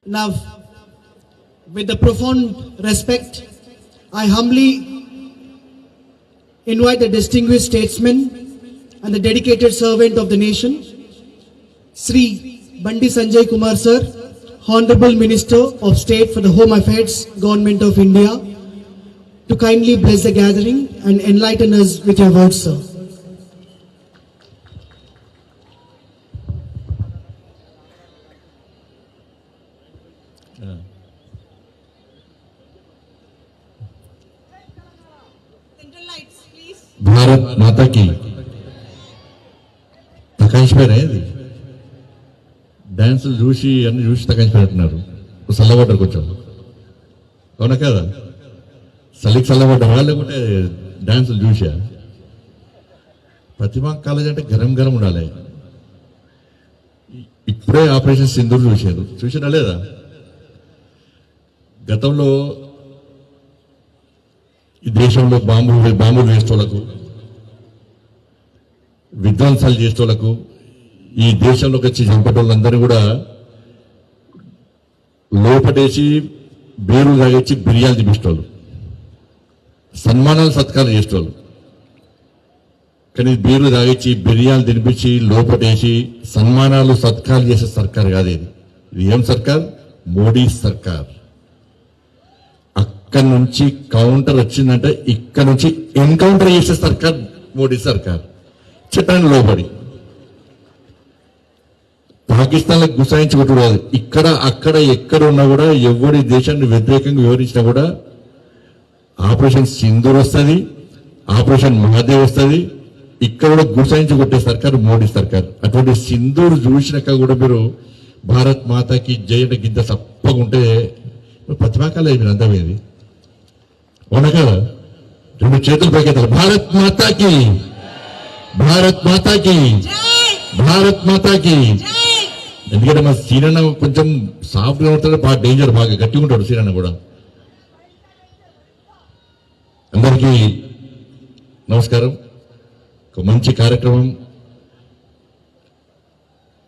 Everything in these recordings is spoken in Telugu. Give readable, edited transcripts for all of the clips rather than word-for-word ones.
Now, with the profound respect, I humbly invite the distinguished statesman and the dedicated servant of the nation, Sri Bandi Sanjay Kumar Sir, Honorable Minister of State for the Home Affairs, Government of India, to kindly bless the gathering and enlighten us with your words, sir. Bharat माता की తకాయించిపోయారు డాన్సులు చూసి అన్ని చూసి తకాయించిపోయినట్టున్నారు చల్లబడ్డారు కొంచెం అవునా కదా చలికి చల్లబడ్డారా లేకుంటే డాన్సులు చూసా ప్రతిమా కాలేజ్ అంటే గరం గరం ఉండాలి ఇప్పుడే ఆపరేషన్ సింధూర్ చూసారా లేదా గతంలో ఈ దేశంలో బాంబులు వేసేటోళ్లకు విధ్వంసాలు చేసేటోళ్లకు ఈ దేశంలోకి వచ్చి చంపేటోళ్ళందరూ కూడా లోపటేసి బీరులు తాగేసి బిర్యాలు తిప్పించేటోళ్ళు సన్మానాలు సత్కారం చేసేటోళ్ళు కానీ బీరులు తాగేసి బిర్యాలు తినిపించి లోపటేసి సన్మానాలు సత్కారాలు చేసే సర్కార్ కాదు ఇది ఏం సర్కార్ మోడీ సర్కార్ ఇక్కడ నుంచి కౌంటర్ వచ్చిందంటే ఇక్కడ నుంచి ఎన్కౌంటర్ చేసే సర్కార్ మోడీ సర్కార్ చట్టాన్ని లోబడి పాకిస్తాన్లకు గుసాయించుకుంటున్నారు ఇక్కడ అక్కడ ఎక్కడ ఉన్నా కూడా ఎవరి దేశాన్ని వ్యతిరేకంగా వివరించినా కూడా ఆపరేషన్ సింధూర్ వస్తుంది ఆపరేషన్ మహాదేవ్ వస్తుంది ఇక్కడ కూడా గుసాయించి కొట్టే సర్కార్ మోడీ సర్కార్ అటువంటి సింధూర్ చూసినాక కూడా మీరు భారత్ మాతాకి జయ గిద్ద తప్పకుంటే ప్రతిమాకాలే మీరు అందమేది అవునా కదా రెండు చేతులు పైకెత్తారు భారత్ మాతాకి భారత్ మాతాకి భారత్ మాతాకి ఎందుకంటే మా సీనన్న కొంచెం సాఫ్ట్గా ఉంటాడు బాగా డేంజర్ బాగా గట్టిగా ఉంటాడు సీనన్న కూడా అందరికీ నమస్కారం ఒక మంచి కార్యక్రమం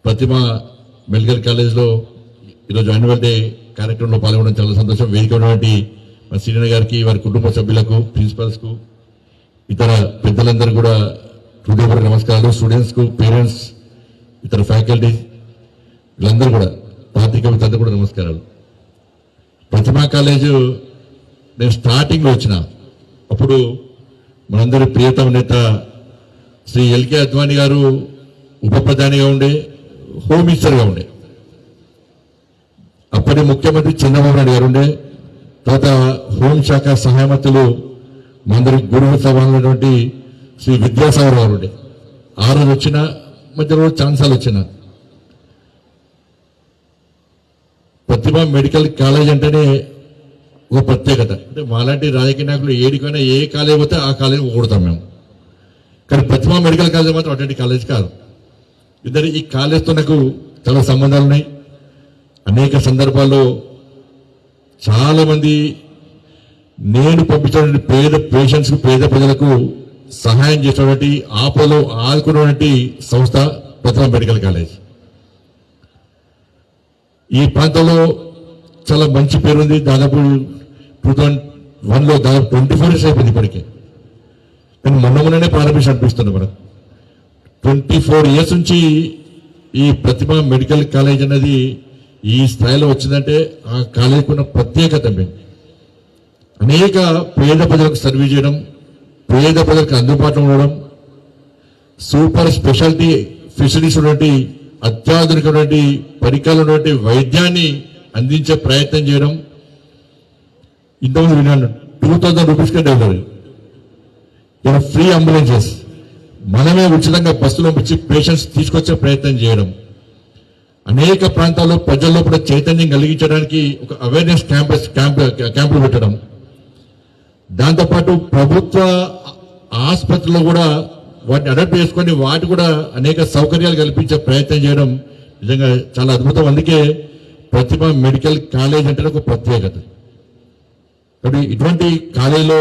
ప్రతిమా మెడికల్ కాలేజ్లో ఈరోజు యాన్యువల్ డే కార్యక్రమంలో పాల్గొనడం చాలా సంతోషం వేదిక ఉన్నటువంటి మా సీనియర్ గారికి వారి కుటుంబ సభ్యులకు ప్రిన్సిపల్స్కు ఇతర పెద్దలందరూ కూడా హృదయపూర్వక నమస్కారాలు స్టూడెంట్స్కు పేరెంట్స్ ఇతర ఫ్యాకల్టీ వీళ్ళందరూ కూడా పాత్రికేయులందరూ కూడా నమస్కారాలు ప్రతిమా కాలేజు నేను స్టార్టింగ్లో వచ్చిన అప్పుడు మనందరి ప్రియతమ నేత శ్రీ ఎల్కే అద్వానీ గారు ఉప ప్రధానిగా ఉండే హోమ్ మినిస్టర్గా ఉండే అప్పటి ముఖ్యమంత్రి చంద్రబాబు నాయుడు గారు ఉండే తర్వాత హోంశాఖ సహాయమంత్రులు మందరి గురువు సభ శ్రీ విద్యాసాగర్ గారు ఉండే ఆ రోజు వచ్చిన మధ్యలో ఛాన్సాలు వచ్చిన ప్రతిభ మెడికల్ కాలేజ్ అంటేనే ఒక ప్రత్యేకత అంటే మాలాంటి రాజకీయ నాయకులు ఏడికైనా ఏ కాలేజ్ పోతే ఆ కాలేజ్ కొడతాం మేము కానీ ప్రతిభ మెడికల్ కాలేజ్ మాత్రం అటువంటి కాలేజ్ కాదు ఇద్దరు ఈ కాలేజ్తో నాకు చాలా సంబంధాలు ఉన్నాయి. అనేక సందర్భాల్లో చాలా మంది నేను పంపించినటువంటి పేద పేషెంట్స్ పేద ప్రజలకు సహాయం చేసినటువంటి ఆపదలో ఆదుకున్నటువంటి సంస్థ ప్రతిభ మెడికల్ కాలేజ్. ఈ ప్రాంతంలో చాలా మంచి పేరుంది. దాదాపు 2001లో దాదాపు 24 years అయిపోయింది ఇప్పటికే. కానీ మొన్ననే ప్రారంభించి అనిపిస్తుంది మనం. 24 years నుంచి ఈ ప్రతిభ మెడికల్ కాలేజ్ అనేది ఈ స్థాయిలో వచ్చిందంటే ఆ కాలేజీకి ఉన్న ప్రత్యేకత మేము అనేక పేద ప్రజలకు సర్వీస్ చేయడం, పేద ప్రజలకు అందుబాటులో ఉండడం, సూపర్ స్పెషాలిటీ ఫెసిలిటీస్ ఉన్నటువంటి అత్యాధునికమైనటువంటి పరికరాలు ఉన్నటువంటి వైద్యాన్ని అందించే ప్రయత్నం చేయడం. ఇంతకుముందు విన్నాను 2000 రూపీస్కే డెలివరీ, ఇలా ఫ్రీ అంబులెన్సెస్ మనమే ఉచితంగా బస్సులో వచ్చి పేషెంట్స్ తీసుకొచ్చే ప్రయత్నం చేయడం, అనేక ప్రాంతాల్లో ప్రజల్లో కూడా చైతన్యం కలిగించడానికి ఒక అవేర్నెస్ క్యాంపులు పెట్టడం, దాంతోపాటు ప్రభుత్వ ఆసుపత్రుల్లో కూడా వాటిని అడాప్ట్ చేసుకొని వాటి కూడా అనేక సౌకర్యాలు కల్పించే ప్రయత్నం చేయడం నిజంగా చాలా అద్భుతం. అందుకే ప్రతిభ మెడికల్ కాలేజ్ అంటే ఒక ప్రత్యేకత. కాబట్టి ఇటువంటి కాలేజీలో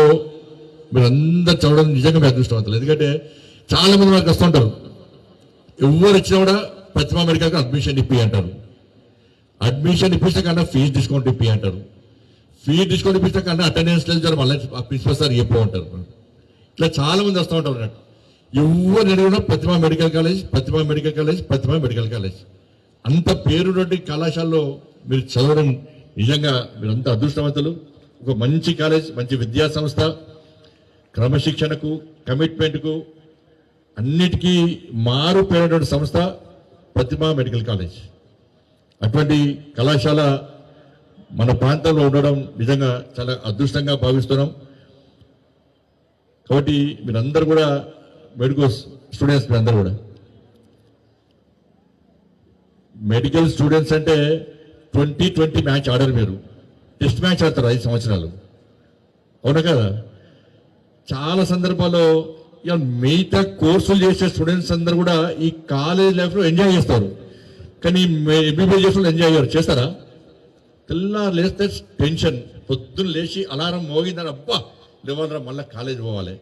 మీరు అందరు చదవడం నిజంగా మీ అదృష్టవంతులు. ఎందుకంటే చాలా మంది మనకు వస్తుంటారు, ఎవరు వచ్చినా కూడా ప్రతిభ మెడికల్కి అడ్మిషన్ ఇప్పి అంటారు. అడ్మిషన్ ఇప్పిస్తే కన్నా ఫీజు డిస్కౌంట్ ఇప్పి అంటారు. ఫీజు డిస్కౌంట్ ఇప్పిస్తే కన్నా అటెండెన్స్ లేదు మళ్ళీ ప్రిన్సిపల్ సార్ చెప్పు అంటారు. ఇట్లా చాలా మంది వస్తూ ఉంటారు అన్నట్టు. ఎవరు అడిగినా ప్రతిభ మెడికల్ కాలేజ్, ప్రతిభ మెడికల్ కాలేజ్, ప్రతిభ మెడికల్ కాలేజ్. అంత పేరున్నటువంటి కళాశాలలో మీరు చదవడం నిజంగా మీరంతా అదృష్టవంతులు. ఒక మంచి కాలేజ్, మంచి విద్యా సంస్థ, క్రమశిక్షణకు కమిట్మెంట్కు అన్నిటికీ మారు పేరైనటువంటి సంస్థ ప్రతిభ మెడికల్ కాలేజ్. అటువంటి కళాశాల మన ప్రాంతంలో ఉండడం నిజంగా చాలా అదృష్టంగా భావిస్తున్నాం. కాబట్టి మీరందరూ కూడా మెడికల్ స్టూడెంట్స్, మీరందరూ కూడా మెడికల్ స్టూడెంట్స్ అంటే 2020 మ్యాచ్ ఆడారు. మీరు టెస్ట్ మ్యాచ్ ఆడతారు 5 సంవత్సరాలు, అవునా కదా? చాలా సందర్భాల్లో ఇక మిగతా కోర్సులు చేసే స్టూడెంట్స్ అందరూ కూడా ఈ కాలేజ్ లైఫ్లో ఎంజాయ్ చేస్తారు. కానీ ఎంబీబీఎస్ చేసిన వాళ్ళు ఎంజాయ్ అయ్యారు, చేస్తారా? తెల్లారు లేస్తే టెన్షన్, పొద్దున్న లేచి అలారం మోగిందని అబ్బా లేవాలరా మళ్ళీ కాలేజ్ పోవాలి.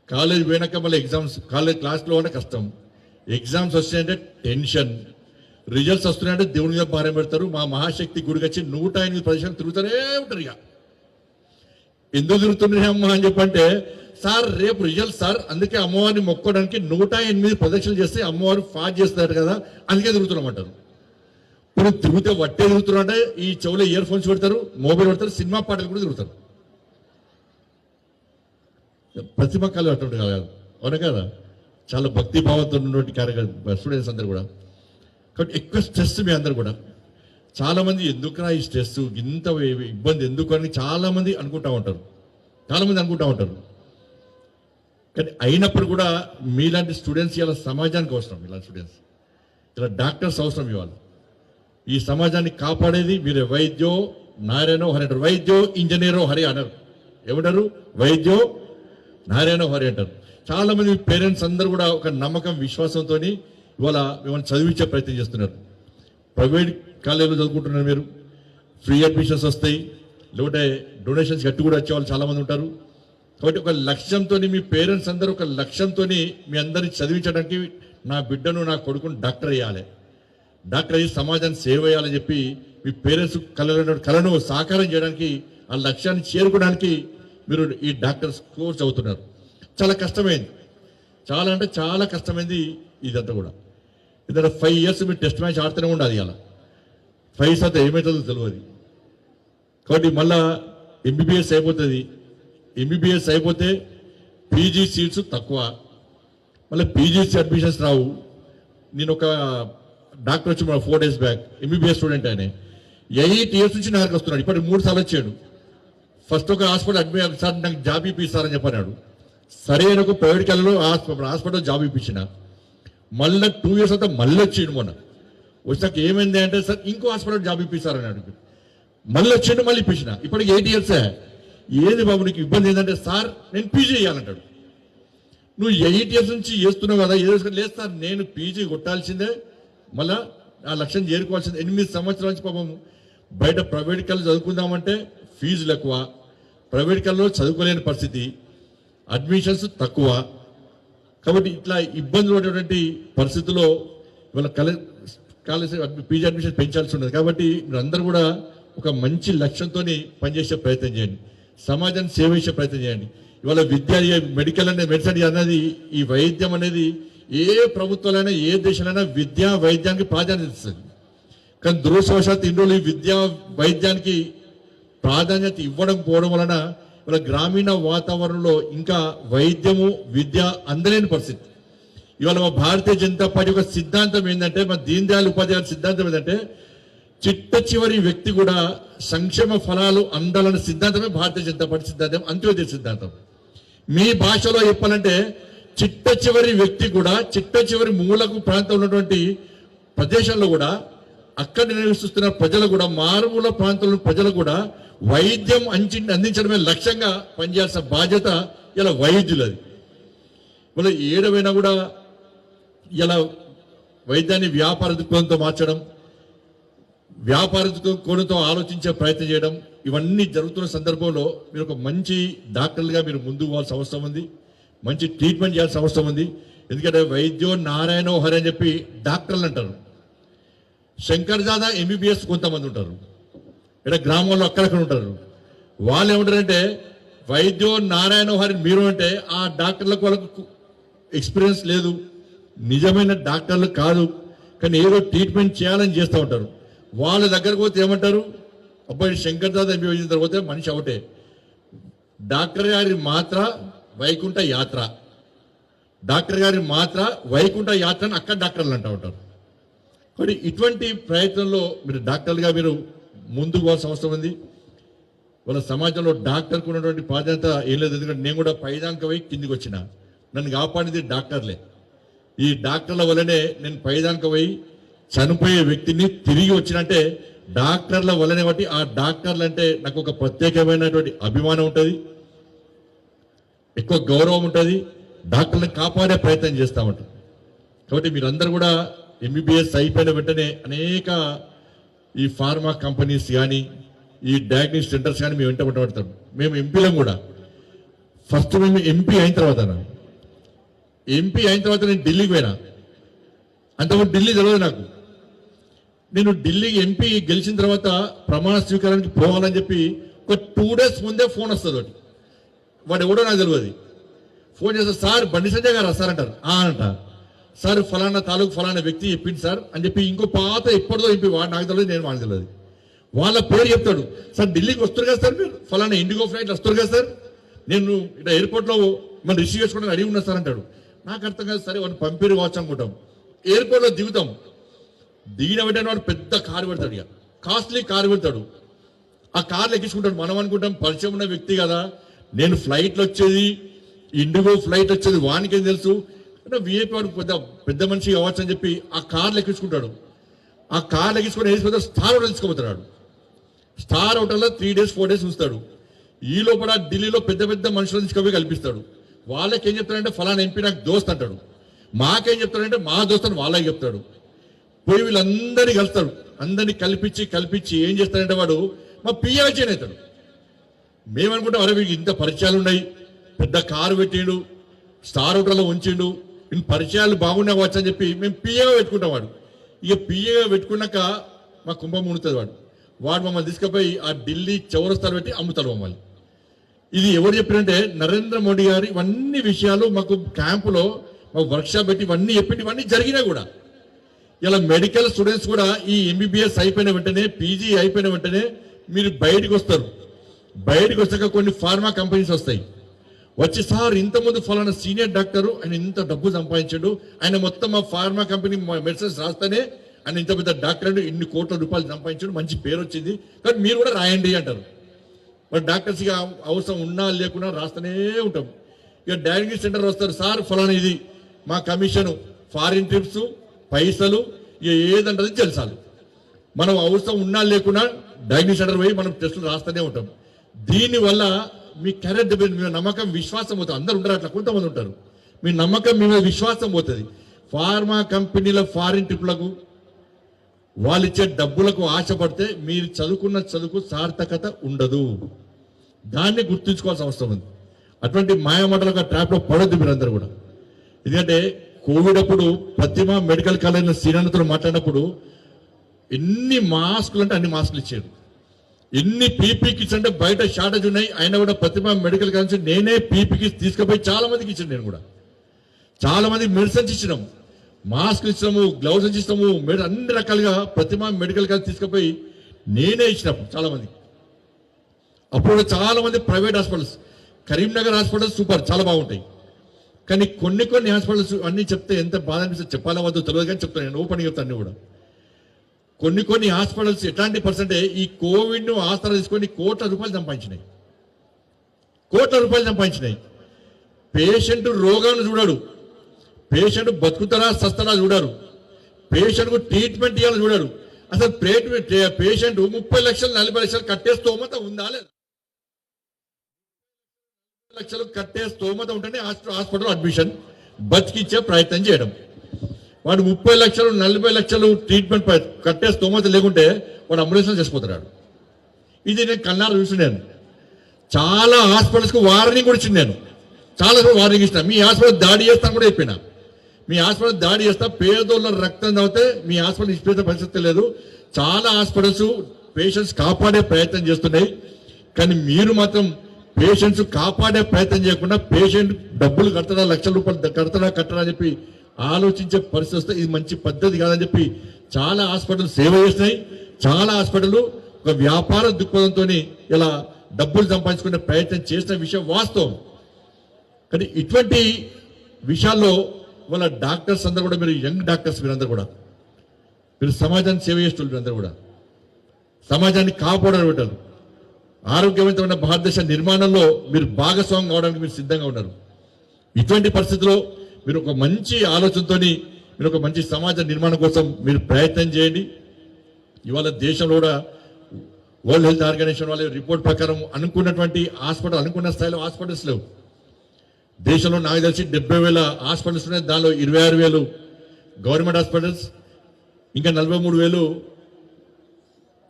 కాలేజ్ పోయినాక మళ్ళీ ఎగ్జామ్స్, కాలేజ్ క్లాస్లో ఉన్న కష్టం, ఎగ్జామ్స్ వస్తాయంటే టెన్షన్, రిజల్ట్స్ వస్తున్నాయంటే దేవుని మీద భారం పెడతారు. మా మహాశక్తి గుడికి వచ్చి 108 ప్రదేశాలు తిరుగుతూనే ఉంటారు. ఇక ఎందుకు తిరుగుతున్నాయి అమ్మ అని చెప్పంటే, సార్ రేపు రిజల్ట్ సార్, అందుకే అమ్మవారిని మొక్కోవడానికి 108 ప్రదక్షిణలు చేస్తే అమ్మవారు ఫాస్ట్ చేస్తారు కదా, అందుకే తిరుగుతున్నామంటారు. ఇప్పుడు తిరిగితే వట్టే తిరుగుతున్నారు అంటే ఈ చెవులో ఇయర్ ఫోన్స్ పెడతారు, మొబైల్ పెడతారు, సినిమా పాటలు కూడా తిరుగుతారు. ప్రతిభ కళ అటువంటి కాదు, అవునా కదా? చాలా భక్తి భావంతో ఉన్నటువంటి స్టూడెంట్స్ అందరు కూడా. కాబట్టి ఎక్కువ స్ట్రెస్ మీ అందరు కూడా. చాలా మంది ఎందుకురా ఈ స్ట్రెస్, ఇంత ఇబ్బంది ఎందుకు అని చాలా మంది అనుకుంటా ఉంటారు. కానీ అయినప్పుడు కూడా మీలాంటి స్టూడెంట్స్ ఇలా సమాజానికి అవసరం. ఇలాంటి స్టూడెంట్స్, ఇలా డాక్టర్స్ అవసరం. ఇవాళ ఈ సమాజాన్ని కాపాడేది మీరు. వైద్యో నారాయణో హరి అంటారు, వైద్యో ఇంజనీరో హరి అన్నారు. ఏమంటారు? వైద్యో నారాయణో హరి అంటారు. చాలా మంది పేరెంట్స్ అందరూ కూడా ఒక నమ్మకం, విశ్వాసంతో ఇవాళ మిమ్మల్ని చదివించే ప్రయత్నం చేస్తున్నారు. ప్రైవేట్ కాలేజీలో చదువుకుంటున్నారు మీరు, ఫ్రీ అడ్మిషన్స్ వస్తాయి, లేకుంటే డొనేషన్స్ కట్టి కూడా వచ్చే వాళ్ళు చాలామంది ఉంటారు. కాబట్టి ఒక లక్ష్యంతో మీ పేరెంట్స్ అందరూ ఒక లక్ష్యంతో మీ అందరిని చదివించడానికి, నా బిడ్డను నా కొడుకును డాక్టర్ అయ్యాలి, డాక్టర్ అయ్యి సమాజాన్ని సేవ చేయాలని చెప్పి మీ పేరెంట్స్ కళను సాకారం చేయడానికి, ఆ లక్ష్యాన్ని చేరుకోవడానికి మీరు ఈ డాక్టర్స్ కోర్స్ చదువుతున్నారు. చాలా కష్టమైంది, చాలా అంటే చాలా కష్టమైంది ఇదంతా కూడా. ఎందుకంటే 5 years మీరు టెస్ట్ మ్యాచ్ ఆడుతూనే ఉండాలి. అలా 5 శాతం ఏమవుతుందో తెలియదు. కాబట్టి మళ్ళా ఎంబీబీఎస్ అయిపోతుంది. ఎంబీబీఎస్ అయిపోతే పీజీ సీట్స్ తక్కువ, మళ్ళీ పీజీసీ అడ్మిషన్స్ రావు. నేను ఒక డాక్టర్ వచ్చి 4 days బ్యాక్, ఎంబీబీఎస్ స్టూడెంట్ ఆయన, 8 years నుంచి నాకు వస్తున్నాడు. ఇప్పటికి 3 సార్లు వచ్చాడు. ఫస్ట్ ఒక హాస్పిటల్ అడ్మిట్ సార్ నాకు జాబ్ ఇప్పిస్తారని చెప్పన్నాడు. సరే అని ఒక ప్రైవేట్ కాలేజీలో హాస్పిటల్ జాబ్ ఇప్పించిన. మళ్ళీ 2 years అంతా మళ్ళీ వచ్చిండు. మొన్న వచ్చాక ఏమైంది అంటే, సార్ ఇంకో హాస్పిటల్ జాబ్ ఇప్పిస్తారన్నాడు. మళ్ళీ వచ్చిండు, మళ్ళీ ఇప్పించిన. ఇప్పటికి 8 years. ఏది బాబు నీకు ఇబ్బంది ఏంటంటే, సార్ నేను పీజీ చేయాలంటాడు. నువ్వు 8 years నుంచి చేస్తున్నావు కదా, లేదు సార్ నేను పీజీ కొట్టాల్సిందే, మళ్ళా ఆ లక్ష్యం చేరుకోవాల్సింది 8 సంవత్సరాల నుంచి పాపం బయట ప్రైవేట్ కళ్ళు చదువుకుందామంటే ఫీజులు ఎక్కువ, ప్రైవేట్ కళ్ళలో చదువుకోలేని పరిస్థితి, అడ్మిషన్స్ తక్కువ. కాబట్టి ఇట్లా ఇబ్బందులు ఉన్నటువంటి పరిస్థితుల్లో ఇవాళ కాలేజ్ పీజీ అడ్మిషన్ పెంచాల్సి ఉన్నది. కాబట్టి మీరందరూ కూడా ఒక మంచి లక్ష్యంతో పనిచేసే ప్రయత్నం చేయండి, సమాజాన్ని సేవ చేసే ప్రయత్నం చేయండి. ఇవాళ విద్య, మెడికల్ అనేది, మెడిసిన్ అనేది, ఈ వైద్యం అనేది ఏ ప్రభుత్వాలైనా ఏ దేశాలైనా విద్యా వైద్యానికి ప్రాధాన్యత ఇస్తుంది. కానీ దురదృష్టవశాత్తు ఇన్ని రోజులు ఈ విద్యా వైద్యానికి ప్రాధాన్యత ఇవ్వడం పోవడం వలన ఇవాళ గ్రామీణ వాతావరణంలో ఇంకా వైద్యము విద్య అందలేని పరిస్థితి. ఇవాళ మా భారతీయ జనతా పార్టీ యొక్క సిద్ధాంతం ఏంటంటే, మా దీన్ దయాళ్ ఉపాధ్యాయుల సిద్ధాంతం ఏంటంటే, చిట్ట చివరి వ్యక్తి కూడా సంక్షేమ ఫలాలు అందాలన్న సిద్ధాంతమే భారతీయ జనతా పార్టీ సిద్ధాంతం, అంత్యోదయ సిద్ధాంతం. మీ భాషలో చెప్పాలంటే చిట్ట చివరి వ్యక్తి కూడా, చిట్ట చివరి మూలకు ప్రాంతం ఉన్నటువంటి ప్రదేశంలో కూడా, అక్కడ నివసిస్తున్న ప్రజలు కూడా, మారుమూల ప్రాంతంలో ప్రజలు కూడా వైద్యం అందించడమే లక్ష్యంగా పనిచేయాల్సిన బాధ్యత ఇలా వైద్యులది. ఇలా ఏడవైనా కూడా ఇలా వైద్యాన్ని వ్యాపార దృక్పథంతో మార్చడం, వ్యాపార కోణంతో ఆలోచించే ప్రయత్నం చేయడం, ఇవన్నీ జరుగుతున్న సందర్భంలో మీరు ఒక మంచి డాక్టర్లుగా మీరు ముందుకు పోవాల్సిన అవసరం ఉంది, మంచి ట్రీట్మెంట్ చేయాల్సిన అవసరం ఉంది. ఎందుకంటే వైద్యో నారాయణో హరి అని చెప్పి డాక్టర్లు అంటారు. శంకర్ దాదా ఎంబీబీఎస్ కొంతమంది ఉంటారు, ఇక్కడ గ్రామాల్లో అక్కడక్కడ ఉంటారు. వాళ్ళు ఏమంటారంటే వైద్యో నారాయణో హరి మీరు అంటే ఆ డాక్టర్లకు వాళ్ళకు ఎక్స్పీరియన్స్ లేదు, నిజమైన డాక్టర్లు కాదు, కానీ ఏదో ట్రీట్మెంట్ చేయాలని చేస్తూ ఉంటారు. వాళ్ళ దగ్గరకు పోతే ఏమంటారు, అబ్బాయి శంకర్ దాదా ఎంబీబీఎస్ తర్వాత మనిషి ఒకటే, డాక్టర్ గారి మాత్ర వైకుంఠ యాత్ర, డాక్టర్ గారి మాత్ర వైకుంఠ యాత్ర అని అక్కడ డాక్టర్లు అంటూ ఉంటారు. కాబట్టి ఇటువంటి ప్రయత్నంలో మీరు డాక్టర్లుగా మీరు ముందుకు పోవాల్సిన అవసరం ఉంది. వాళ్ళ సమాజంలో డాక్టర్కు ఉన్నటువంటి ప్రాధాన్యత ఏం లేదు. ఎందుకంటే నేను కూడా పైదాంక పోయి కిందికి వచ్చిన, నన్ను కాపాడింది డాక్టర్లే. ఈ డాక్టర్ల వల్లనే నేను పైదాంక పోయి చనిపోయే వ్యక్తిని తిరిగి వచ్చినంటే డాక్టర్ల వల్లనే. బట్టి ఆ డాక్టర్లు అంటే నాకు ఒక ప్రత్యేకమైనటువంటి అభిమానం ఉంటుంది, ఎక్కువ గౌరవం ఉంటుంది, డాక్టర్లను కాపాడే ప్రయత్నం చేస్తూ ఉంటారు. కాబట్టి మీరందరూ కూడా ఎంబీబీఎస్ అయిపోయిన వెంటనే అనేక ఈ ఫార్మా కంపెనీస్ కానీ ఈ డయాగ్నోస్టిక్ సెంటర్స్ కానీ మేము వెంట పడతాం. మేము ఎంపీలం కూడా. ఫస్ట్ మేము ఎంపీ అయిన తర్వాత నేను ఢిల్లీకి పోయినా. అంతకుముందు ఢిల్లీ తెలియదు నాకు. నేను ఢిల్లీకి ఎంపీ గెలిచిన తర్వాత ప్రమాణ స్వీకారానికి పోవాలని చెప్పి ఒక 2 days ముందే ఫోన్ వస్తుంది. వాడు ఎవడో నాకు తెలియదు. ఫోన్ చేస్తే సార్ బండి సంజయ్ గారు వస్తారంటారు. అంట సార్ ఫలానా తాలూకు ఫలానా వ్యక్తి చెప్పింది సార్ అని చెప్పి ఇంకో పాత ఎప్పటిదో ఎంపీ, వాడు నాకు తెలియదు, నేను వాడికి తెలియదు. వాళ్ళ పేరు చెప్తాడు, సార్ ఢిల్లీకి వస్తారు కదా సార్, మీరు ఫలానా ఇండిగో ఫ్లైట్లు వస్తారు కదా సార్, నేను ఇక్కడ ఎయిర్పోర్ట్లో మనం రిసీవ్ చేసుకోవడానికి అడిగి ఉన్నా సార్ అంటాడు. నాకు అర్థం కాదు. సరే వాడిని పంపిణీ కావచ్చు అనుకుంటాం. ఎయిర్పోర్ట్లో దిగుతాం. దిగిన వెంటనే వాడు పెద్ద కారు పెడతాడు, ఇక కాస్ట్లీ కారు పెడతాడు. ఆ కార్లు ఎక్కించుకుంటాడు. మనం అనుకుంటాం పరిచయం ఉన్న వ్యక్తి కదా, నేను ఫ్లైట్లు వచ్చేది, ఇండిగో ఫ్లైట్ వచ్చేది వానికేం తెలుసు, అంటే విఐపి వాడు పెద్ద మనిషి కావచ్చు అని చెప్పి ఆ కార్లు ఎక్కించుకుంటాడు. ఆ కార్లు ఎక్కించుకొని వేసిపోతే స్టార్ హోటల్ తీసుకుపోతాడు. స్టార్ హోటల్లో 3 days 4 days ఉంచుతాడు. ఈ లోపల ఢిల్లీలో పెద్ద పెద్ద మనుషులను తీసుకుపోయి కల్పిస్తాడు. వాళ్ళకి ఏం చెప్తాడంటే ఫలానా ఎంపీ నాకు దోస్త్ అంటాడు. మాకేం చెప్తాడంటే మా దోస్త్ అని వాళ్ళకి చెప్తాడు. పోయి వీళ్ళందరినీ కలుస్తాడు. అందరినీ కల్పించి ఏం చేస్తాడంటే వాడు మా పిఏ అవుతాడు. మేమనుకుంటాం అరే వీడికి ఇంత పరిచయాలు ఉన్నాయి, పెద్ద కారు పెట్టిండు, స్టార్ హోటల్లో ఉంచిండు, ఇన్ని పరిచయాలు బాగున్నా వచ్చు అని చెప్పి మేము పిఏగా పెట్టుకుంటాం. వాడు ఇక పిఏగా పెట్టుకున్నాక మా కుంభం మునుతుంది. వాడు మమ్మల్ని తీసుకుపోయి ఆ ఢిల్లీ చౌరస్తాలు పెట్టి అమ్ముతాడు మమ్మల్ని. ఇది ఎవరు చెప్పారంటే నరేంద్ర మోడీ గారు ఇవన్నీ విషయాలు మాకు క్యాంపులో మాకు వర్క్షాప్ పెట్టి ఇవన్నీ చెప్పింది, ఇవన్నీ జరిగినా కూడా ఇలా మెడికల్ స్టూడెంట్స్ కూడా ఈ ఎంబీబీఎస్ అయిపోయిన వెంటనే, పీజీ అయిపోయిన వెంటనే మీరు బయటకు వస్తారు. బయటకు వచ్చాక కొన్ని ఫార్మా కంపెనీస్ వస్తాయి. వచ్చి సార్ ఇంతకుముందు ఫలానా సీనియర్ డాక్టరు, ఆయన ఇంత డబ్బు సంపాదించాడు, ఆయన మొత్తం మా ఫార్మా కంపెనీ మెడిసిన్స్ రాస్తేనే ఆయన ఇంత పెద్ద డాక్టర్ అంటే ఇన్ని కోట్ల రూపాయలు సంపాదించాడు, మంచి పేరు వచ్చింది, కానీ మీరు కూడా రాయండి అంటారు. మరి డాక్టర్స్ ఇక అవసరం ఉన్నా లేకున్నా రాస్తూనే ఉంటాం. ఇక డయాగ్నోస్టిక్ సెంటర్ వస్తారు, సార్ ఫలానా ఇది మా కమిషను, ఫారిన్ ట్రిప్స్, పైసలు, ఇక ఏదంటది తెలుసాలి. మనం అవసరం ఉన్నా లేకున్నా డయాగ్నోస్టిక్ సెంటర్ పోయి మనం టెస్టులు రాస్తూనే ఉంటాం. దీనివల్ల మీ కెరీర్ దెబ్బతింటుంది, మీ నమ్మకం విశ్వాసం పోతుంది. అందరు ఉంటారు అట్లా, కొంతమంది ఉంటారు. మీ నమ్మకం మీ మీద విశ్వాసం పోతుంది. ఫార్మా కంపెనీల ఫారిన్ ట్రిప్లకు, వాళ్ళు ఇచ్చే డబ్బులకు ఆశపడితే మీరు చదువుకున్న చదువుకు సార్థకత ఉండదు. దాన్ని గుర్తుంచుకోవాల్సిన అవసరం ఉంది. అటువంటి మాయమాటలకు ట్రాప్లో పడొద్దు మీరందరూ కూడా. ఎందుకంటే కోవిడ్ అప్పుడు ప్రతిమ మెడికల్ కాలేజ్ సీనియర్తో మాట్లాడినప్పుడు ఎన్ని మాస్కులు అంటే అన్ని మాస్కులు ఇచ్చారు, ఎన్ని పీపీ కిట్స్ అంటే బయట షార్టేజ్ ఉన్నాయి. అయినా కూడా ప్రతిమ మెడికల్ కాలేజ్ నేనే పీపీ కిట్స్ తీసుకుపోయి చాలా మందికి ఇచ్చాను. నేను కూడా చాలా మందికి మెడిసిన్స్ ఇచ్చినాము, మాస్క్ ఇచ్చినాము, గ్లౌజ్ ఇచ్చినాము, అన్ని రకాలుగా ప్రతిమ మెడికల్ కాలేజ్ తీసుకుపోయి నేనే ఇచ్చినాము చాలా మందికి. అప్పుడు చాలా మంది private hospitals, Karimnagar hospitals super చాలా బాగుంటాయి. కానీ కొన్ని హాస్పిటల్స్ అన్ని చెప్తే ఎంత బాధ అనిపిస్తుంది చెప్పాలా వద్దు తెలియదు, కానీ చెప్తాను నేను ఓపెన్ చెప్తాను అన్ని కూడా. కొన్ని హాస్పిటల్స్ ఎట్లాంటి పర్సెంటే ఈ కోవిడ్ ను ఆసరా తీసుకొని కోట్ల రూపాయలు సంపాదించినాయి. పేషెంట్ రోగాన్ని చూడడు, పేషెంట్ బతుకుతారా సస్తారా చూడరు, పేషెంట్ కు ట్రీట్మెంట్ ఇవ్వాలని చూడరు. అసలు పేషెంట్ 30 లక్షలు 40 లక్షలు కట్టే స్తోమత ఉందా లేదా? లక్షలు కట్టే స్తోమత ఉంటేనే హాస్పిటల్ అడ్మిషన్ బతికిచ్చే ప్రయత్నం చేయడం. వాడు 30 లక్షలు 40 లక్షలు ట్రీట్మెంట్ కట్టే స్తోమత లేకుంటే వాడు అంబులెన్స్ చచ్చిపోతాడు. ఇది నేను కన్నారా చూసినాను. చాలా హాస్పిటల్స్కి వార్నింగ్ కూడా ఇచ్చింది. నేను చాలా వార్నింగ్ ఇచ్చిన, మీ హాస్పిటల్ దాడి చేస్తాను కూడా చెప్పిన. మీ హాస్పిటల్ దాడి చేస్తా, పేదోళ్ళ రక్తం తాగితే మీ హాస్పిటల్ ఇచ్చిపోయే పరిస్థితి లేదు. చాలా హాస్పిటల్స్ పేషెంట్స్ కాపాడే ప్రయత్నం చేస్తున్నాయి. కానీ మీరు మాత్రం పేషెంట్స్ కాపాడే ప్రయత్నం చేయకుండా పేషెంట్ డబ్బులు కడతాడా, లక్షల రూపాయలు కట్టడా అని చెప్పి ఆలోచించే పరిస్థితి వస్తే ఇది మంచి పద్ధతి కాదని చెప్పి చాలా హాస్పిటల్ సేవ చేసినాయి. చాలా హాస్పిటల్ ఒక వ్యాపార దృక్పథంతో ఇలా డబ్బులు సంపాదించుకునే ప్రయత్నం చేసిన విషయం వాస్తవం. కానీ ఇటువంటి విషయాల్లో వాళ్ళ డాక్టర్స్ అందరూ కూడా, మీరు యంగ్ డాక్టర్స్ మీరందరూ కూడా, మీరు సమాజాన్ని సేవ చేస్తున్నారు. అందరూ కూడా సమాజాన్ని కాపాడారు పెట్టారు. ఆరోగ్యవంతమైన భారతదేశ నిర్మాణంలో మీరు భాగస్వామ్యం కావడానికి మీరు సిద్ధంగా ఉన్నారు. ఇటువంటి పరిస్థితుల్లో మీరు ఒక మంచి ఆలోచనతో మీరు ఒక మంచి సమాజ నిర్మాణం కోసం మీరు ప్రయత్నం చేయండి. ఇవాళ దేశంలో కూడా వరల్డ్ హెల్త్ ఆర్గనైజేషన్ వాళ్ళ రిపోర్ట్ ప్రకారం అనుకున్నటువంటి హాస్పిటల్, అనుకున్న స్థాయిలో హాస్పిటల్స్ లేవు దేశంలో. నాకు తెలిసి 70,000 హాస్పిటల్స్ ఉన్నాయి. దానిలో 26,000 గవర్నమెంట్ హాస్పిటల్స్, ఇంకా 43,000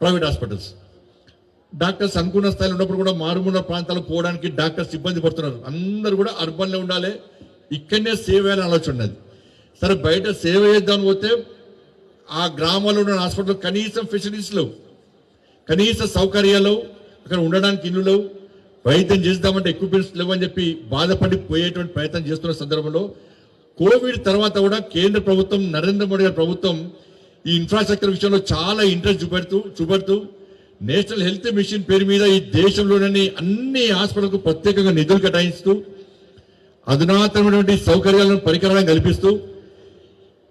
ప్రైవేట్ హాస్పిటల్స్. డాక్టర్స్ అనుకున్న స్థాయిలో ఉన్నప్పుడు కూడా మారుమూల ప్రాంతాలకు పోవడానికి డాక్టర్స్ ఇబ్బంది పడుతున్నారు. అందరూ కూడా అర్బన్లో ఉండాలి, ఇక్కడనే సేవ చేయాలని ఆలోచన ఉన్నది. సరే బయట సేవ చేద్దామని పోతే ఆ గ్రామాల్లో ఉన్న హాస్పిటల్ కనీసం ఫెసిలిటీస్ లేవు, కనీస సౌకర్యాలు, అక్కడ ఉండడానికి ఇల్లు లేవు, వైద్యం చేద్దామంటే ఎక్విప్మెంట్స్ లేవు అని చెప్పి బాధపడి పోయేటువంటి ప్రయత్నం చేస్తున్న సందర్భంలో కోవిడ్ తర్వాత కూడా కేంద్ర ప్రభుత్వం, నరేంద్ర మోడీ గారి ప్రభుత్వం ఈ ఇన్ఫ్రాస్ట్రక్చర్ విషయంలో చాలా ఇంట్రెస్ట్ చూపెడుతూ నేషనల్ హెల్త్ మిషన్ పేరు మీద ఈ దేశంలోని అన్ని హాస్పిటల్కు ప్రత్యేకంగా నిధులు కేటాయిస్తూ అధునాతనమైనటువంటి సౌకర్యాలను, పరికరాలను కల్పిస్తూ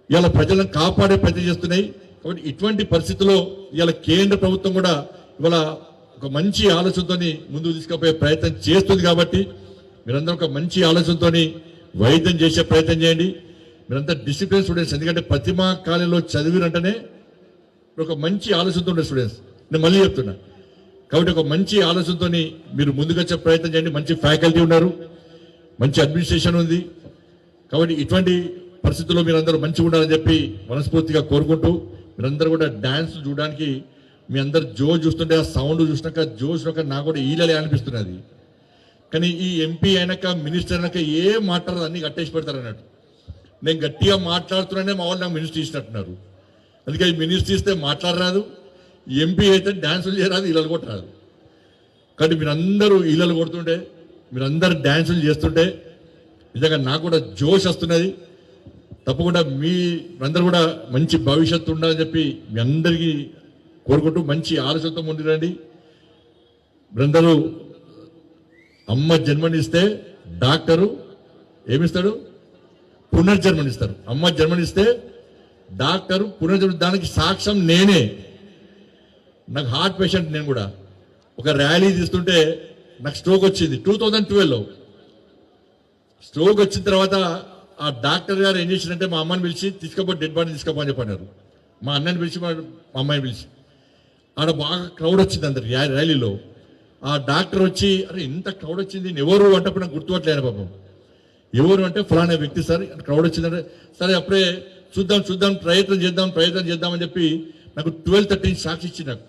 ఇలా ప్రజలను కాపాడే ప్రయత్నం చేస్తున్నాయి. కాబట్టి ఇటువంటి పరిస్థితుల్లో ఇలా కేంద్ర ప్రభుత్వం కూడా ఇవాళ ఒక మంచి ఆలోచనతో ముందుకు తీసుకుపోయే ప్రయత్నం చేస్తుంది. కాబట్టి మీరందరూ ఒక మంచి ఆలోచనతో వైద్యం చేసే ప్రయత్నం చేయండి. మీరంతా డిసిప్లిన్ స్టూడెంట్స్, ఎందుకంటే ప్రతిమా కాలేజీలో చదివినంటనే ఒక మంచి ఆలోచనతో ఉండే స్టూడెంట్స్. నేను మళ్ళీ చెప్తున్నా. కాబట్టి ఒక మంచి ఆలోచనతో మీరు ముందుకొచ్చే ప్రయత్నం చేయండి. మంచి ఫ్యాకల్టీ ఉన్నారు, మంచి అడ్మినిస్ట్రేషన్ ఉంది. కాబట్టి ఇటువంటి పరిస్థితుల్లో మీరందరూ మంచిగా ఉండాలని చెప్పి మనస్ఫూర్తిగా కోరుకుంటూ, మీరందరూ కూడా డ్యాన్స్ చూడడానికి మీ అందరు చూస్తుంటే ఆ సౌండ్ చూసినాక నాకు కూడా ఈలలే అనిపిస్తున్నది. కానీ ఈ ఎంపీ అయినాక, మినిస్టర్ అయినాక ఏం మాట్లాడదు, అన్ని కట్టేసి పెడతారు అన్నట్టు. నేను గట్టిగా మాట్లాడుతున్నానే మా వాళ్ళు నాకు మినిస్టర్ ఇచ్చినట్టున్నారు. అందుకే ఈ మినిస్టర్ ఇస్తే మాట్లాడరాదు, ఎంపీ అయితే డ్యాన్సులు చేయరాదు, ఇళ్ళలు కొట్టరాదు. కాబట్టి మీరందరూ ఇళ్ళలు కొడుతుంటే, మీరందరూ డ్యాన్సులు చేస్తుంటే నిజంగా నాకు కూడా జోష్ వస్తున్నది. తప్పకుండా మీ అందరూ కూడా మంచి భవిష్యత్తు ఉండాలని చెప్పి మీ అందరికీ కోరుకుంటూ మంచి ఆలోచనతో ముందు రండి. మీరందరూ అమ్మ జన్మనిస్తే డాక్టరు ఏమిస్తాడు? పునర్జన్మనిస్తారు. అమ్మ జన్మనిస్తే డాక్టరు పునర్జన్మ, దానికి సాక్ష్యం నేనే. నాకు హార్ట్ పేషెంట్, నేను కూడా ఒక ర్యాలీ తీస్తుంటే నాకు స్ట్రోక్ వచ్చింది 2012లో. స్ట్రోక్ వచ్చిన తర్వాత ఆ డాక్టర్ గారు ఏం చేసిందంటే మా అమ్మని పిలిచి తీసుకపోయి డెడ్ బాడీ తీసుకపోని చెప్పన్నారు. మా అన్నని పిలిచి మా అమ్మాయిని పిలిచి, ఆడ బాగా క్రౌడ్ వచ్చింది అందరు ర్యాలీలో. ఆ డాక్టర్ వచ్చి, అరే ఇంత క్రౌడ్ వచ్చింది, ఎవరు అంటే అప్పుడు నాకు గుర్తుపట్టలేను పాపం. ఎవరు అంటే ఫలానా వ్యక్తి సార్, క్రౌడ్ వచ్చిందంటే సరే అప్పుడే చూద్దాం ప్రయత్నం చేద్దామని చెప్పి నాకు 12-13 షాక్స్ ఇచ్చి నాకు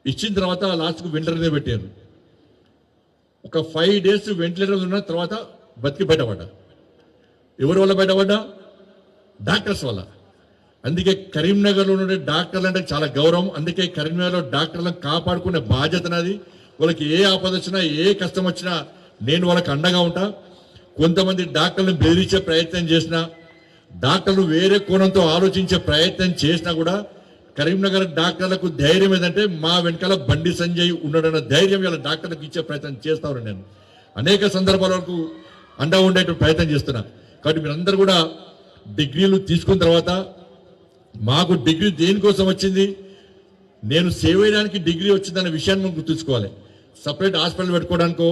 ఇచ్చిన తర్వాత లాస్ట్కు వెంటిలేటర్ పెట్టారు. ఒక 5 days వెంటిలేటర్ ఉన్న తర్వాత బతికి బయటపడ్డా. ఎవరి వల్ల బయటపడ్డా? డాక్టర్స్ వల్ల. అందుకే కరీంనగర్లో ఉండే డాక్టర్లు అంటే చాలా గౌరవం. అందుకే కరీంనగర్లో డాక్టర్లను కాపాడుకునే బాధ్యత నాది. వాళ్ళకి ఏ ఆపద వచ్చినా ఏ కష్టం వచ్చినా నేను వాళ్ళకి అండగా ఉంటా. కొంతమంది డాక్టర్లను బెదిరించే ప్రయత్నం చేసినా, డాక్టర్లు వేరే కోణంతో ఆలోచించే ప్రయత్నం చేసినా కూడా కరీంనగర్ డాక్టర్లకు ధైర్యం ఏదంటే మా వెనకాల బండి సంజయ్ ఉండడన్న ధైర్యం ఇలా డాక్టర్లకు ఇచ్చే ప్రయత్నం చేస్తాను. నేను అనేక సందర్భాల వరకు అండా ఉండేటువంటి ప్రయత్నం చేస్తున్నా. కాబట్టి మీరందరూ కూడా డిగ్రీలు తీసుకున్న తర్వాత మాకు డిగ్రీ దేనికోసం వచ్చింది, నేను సేవ చేయడానికి డిగ్రీ వచ్చిందన్న విషయాన్ని మనం గుర్తుంచుకోవాలి. సపరేట్ హాస్పిటల్ పెట్టుకోవడానికో,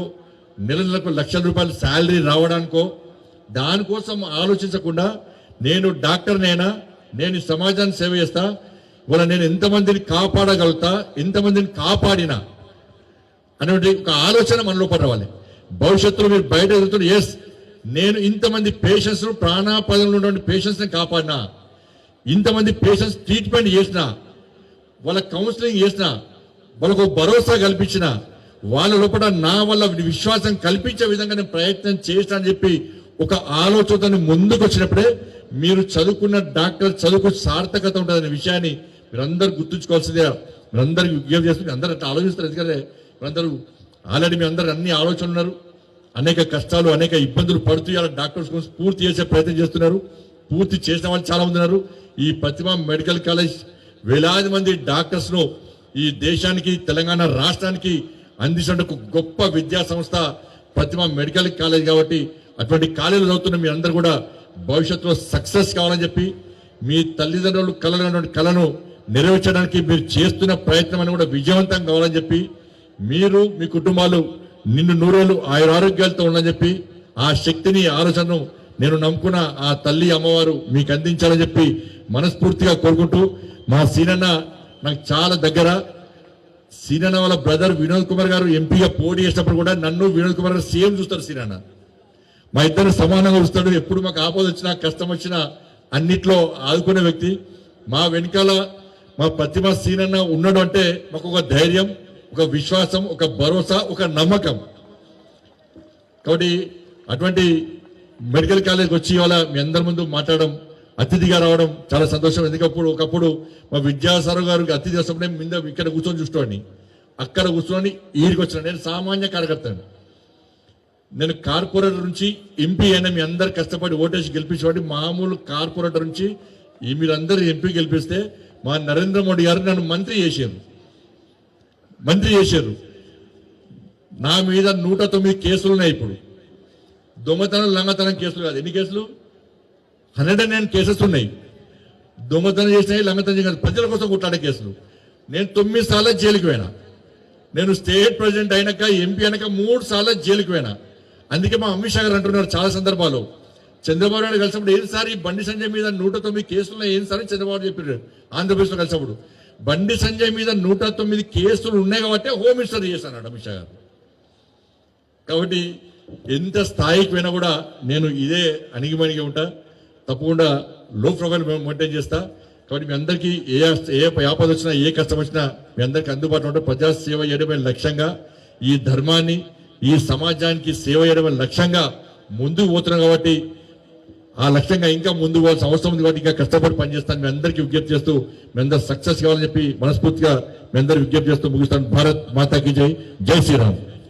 నెలకు ₹1,00,000 శాలరీ రావడానికో దానికోసం ఆలోచించకుండా నేను డాక్టర్నైనా, నేను ఈ సమాజాన్ని సేవ చేస్తా, ఇవాళ నేను ఎంతమందిని కాపాడగలుగుతా, ఎంతమందిని కాపాడినా అనేటువంటి ఒక ఆలోచన మనలో పడవాలి. భవిష్యత్తులో మీరు బయట వెళ్తున్న ఎస్ నేను ఇంతమంది పేషెంట్స్ ప్రాణాపాదంలో ఉన్నటువంటి పేషెంట్స్ని కాపాడినా, ఇంతమంది పేషెంట్స్ ట్రీట్మెంట్ చేసినా, వాళ్ళ కౌన్సిలింగ్ చేసినా, వాళ్ళకు భరోసా కల్పించిన, వాళ్ళ లోపల నా వల్ల విశ్వాసం కల్పించే విధంగా నేను ప్రయత్నం చేసినా అని చెప్పి ఒక ఆలోచనతో ముందుకు వచ్చినప్పుడే మీరు చదువుకున్న డాక్టర్ చదువుకు సార్థకత ఉంటుందనే విషయాన్ని మీరందరూ గుర్తుంచుకోవాల్సిందే. మీరందరికీ విజ్ఞప్తి చేస్తుంది. అందరూ అట్లా ఆలోచిస్తారు. ఎందుకంటే మీరందరూ ఆల్రెడీ మీ అందరూ అన్ని ఆలోచనలు ఉన్నారు. అనేక కష్టాలు, అనేక ఇబ్బందులు పడుతూ ఇలా డాక్టర్స్ కోసం పూర్తి చేసే ప్రయత్నం చేస్తున్నారు. పూర్తి చేసిన వాళ్ళు చాలా మంది ఉన్నారు. ఈ ప్రతిభ మెడికల్ కాలేజ్ వేలాది మంది డాక్టర్స్ ను ఈ దేశానికి, తెలంగాణ రాష్ట్రానికి అందించిన ఒక గొప్ప విద్యా సంస్థ ప్రతిభ మెడికల్ కాలేజ్. కాబట్టి అటువంటి కాలేజీలు చదువుతున్న మీ అందరూ కూడా భవిష్యత్తులో సక్సెస్ కావాలని చెప్పి, మీ తల్లిదండ్రులు కళను నెరవేర్చడానికి మీరు చేస్తున్న ప్రయత్నం అని కూడా విజయవంతం కావాలని చెప్పి, మీరు మీ కుటుంబాలు నిన్ను నూరేళ్లు ఆయురారోగ్యాలతో ఉండాలని చెప్పి, ఆ శక్తిని, ఆలోచనను నేను నమ్ముకున్న ఆ తల్లి అమ్మవారు మీకు అందించాలని చెప్పి మనస్ఫూర్తిగా కోరుకుంటూ, మా సీనన్న నాకు చాలా దగ్గర. సీనన్న వాళ్ళ బ్రదర్ వినోద్ కుమార్ గారు ఎంపీగా పోటీ చేసినప్పుడు కూడా నన్ను వినోద్ కుమార్ గారు సేమ్ చూస్తారు. సీనన్న మా ఇద్దరు సమానంగా చూస్తాడు. ఎప్పుడు మాకు ఆపద వచ్చినా, కష్టం వచ్చినా అన్నిట్లో ఆదుకునే వ్యక్తి. మా వెనకాల మా ప్రతిమ సీనన్న ఉన్నాడు అంటే మాకు ఒక ధైర్యం, ఒక విశ్వాసం, ఒక భరోసా, ఒక నమ్మకం. కాబట్టి అటువంటి మెడికల్ కాలేజ్కి వచ్చి ఇవాళ మీ అందరి ముందు మాట్లాడడం, అతిథిగా రావడం చాలా సంతోషం. ఎందుకప్పుడు ఒకప్పుడు మా విద్యాసాగర్ గారికి అతిథి వస్తున్నప్పుడు మీద ఇక్కడ కూర్చొని చూసుకోండి, అక్కడ కూర్చొని ఈడికి వచ్చిన నేను సామాన్య కార్యకర్తను. నేను కార్పొరేటర్ నుంచి ఎంపీ అయినా మీ అందరు కష్టపడి ఓటేసి గెలిపించేవాడి. మామూలు కార్పొరేటర్ నుంచి మీరందరూ ఎంపీ గెలిపిస్తే మా నరేంద్ర మోడీ గారు నన్ను మంత్రి చేశారు. నా మీద 109 కేసులు ఉన్నాయి. ఇప్పుడు దొంగతనం, లంగతనం కేసులు కాదు. ఎన్ని కేసులు? 109 కేసెస్ ఉన్నాయి. దొంగతనం చేసినాయి, లంగతనం చేసిన ప్రజల కోసం కొట్లాడే కేసులు. నేను 9 సార్లు జైలుకి పోయినా. నేను స్టేట్ ప్రెసిడెంట్ అయినాక, ఎంపీ అయినాక 3 సార్లు జైలుకి పోయినా. అందుకే మా అమిత్ షా గారు అంటున్నారు చాలా సందర్భాలు, చంద్రబాబు నాయుడు కలిసినప్పుడు ఏసారి బండి సంజయ్ మీద 109 కేసులు ఏసారి చంద్రబాబు చెప్పారు. ఆంధ్రప్రదేశ్లో కలిసినప్పుడు బండి సంజయ్ మీద 109 కేసులు ఉన్నాయి కాబట్టి హోమ్ మినిస్టర్ చేశాను అమిత్ షా గారు. కాబట్టి ఎంత స్థాయికి పోయినా కూడా నేను ఇదే అణిగిమణిగి ఉంటా. తప్పకుండా లో ప్రొఫైల్ మెయింటైన్ చేస్తా. కాబట్టి మీ అందరికీ ఏ ఆపద వచ్చినా, ఏ కష్టం వచ్చినా మీ అందరికీ అందుబాటులో ఉంటే ప్రజా సేవ చేయడమే లక్ష్యంగా, ఈ ధర్మాన్ని, ఈ సమాజానికి సేవ చేయడమే లక్ష్యంగా ముందుకు పోతున్నాం. కాబట్టి ఆ లక్ష్యంగా ఇంకా ముందుకు పోవాల్సిన అవసరం ఉంది. కాబట్టి ఇంకా కష్టపడి పనిచేస్తాను. మీ అందరికీ విజ్ఞప్తి చేస్తూ మీ అందరూ సక్సెస్ కావాలని చెప్పి మనస్ఫూర్తిగా మీ అందరూ విజ్ఞప్తి చేస్తూ ముగిస్తాను. భారత్ మాతాకి జై, జై శ్రీరామ్.